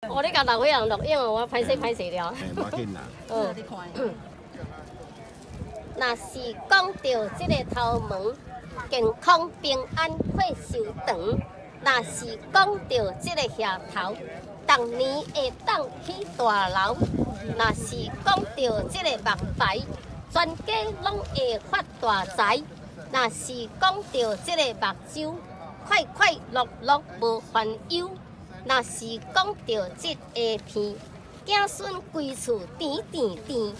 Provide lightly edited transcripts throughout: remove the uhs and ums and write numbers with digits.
哦，你甲老岁人录影哦，我歹势了。无要紧啦。若是讲到这个头毛健康平安岁寿长，若是讲到这个额头，逐年会当起大楼，若是讲到这个目牌，全家拢会发大财，若是讲到这个目睭，快快乐乐无烦忧，若是讲到这个鼻，子孙规厝甜甜甜。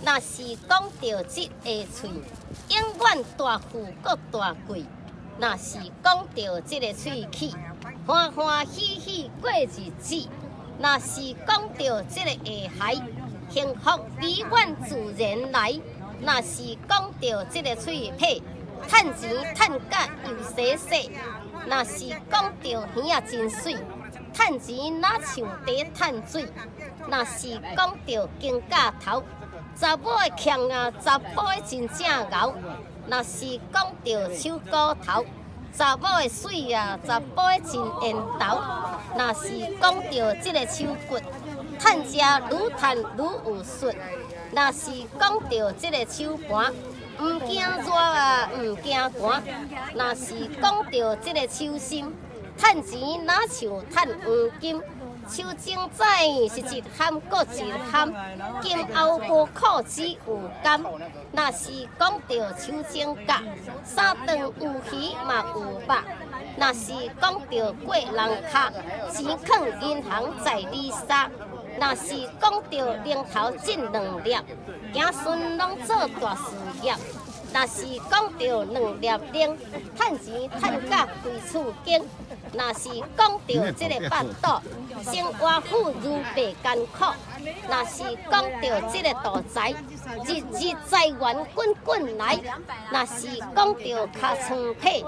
若是讲到这个喙，永远大富搁大贵；若是讲到这个喙齿，欢欢喜喜过日子；若是讲到这个下颌，幸福美满自然来；若是讲到这个喙皮，趁钱趁甲又洗洗；若是讲到耳仔真水，趁钱哪像茶趁水；若是讲到金甲头。查某的强啊，查甫的真正牛。若是讲到手骨头，查某的水啊，查甫的真缘投。若是讲到这个手骨，趁食愈趁愈有术。若是讲到这个手盘，唔惊热啊，唔惊寒。若是讲到这个手心，趁钱哪像趁黄金。手种仔是一项搁一项，今后无苦只有甘。若是讲到手种甲，三顿有鱼嘛有肉。若是讲到过人卡，钱藏银行在里沙。若是讲到零头进两粒，子孙拢做大事业。若是讲到两粒零，趁钱趁甲规厝经。若是讲到这个巴肚，生活富裕袂艰苦；若是讲到这个大财，日日财源滚滚来；若是讲到尻川皮，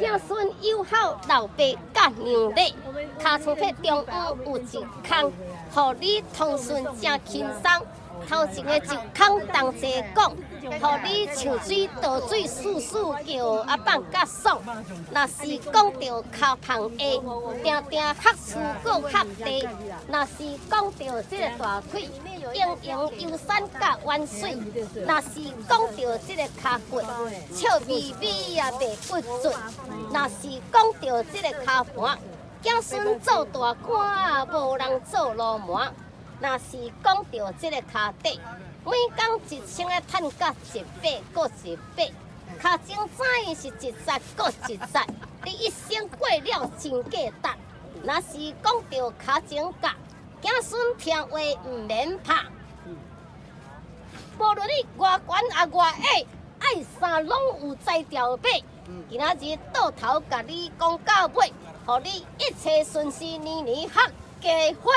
子孙友好老爸甲娘礼；尻川皮中央有一空，互你通顺正轻松。头前的一空同齐讲，互你像水倒水，簌簌叫啊放甲爽。若是讲到脚胖下，定定喝醋搁喝茶。若是讲到这个大腿，盈盈有闪甲弯水。若是讲到这个骹骨，笑眯眯啊袂骨准。若是讲到这个骹盘，子孙做大官啊，无人做路麻。若是讲到这个骹底，每工一千个趁甲100搁100，脚种仔是一节搁一节，你一生过了真价值。若是讲到脚种甲，子孙听话唔免拍。无论你外悬啊外矮，爱啥拢有才调买。今仔日倒头甲你讲到尾，互你一切顺遂，年年合家伙。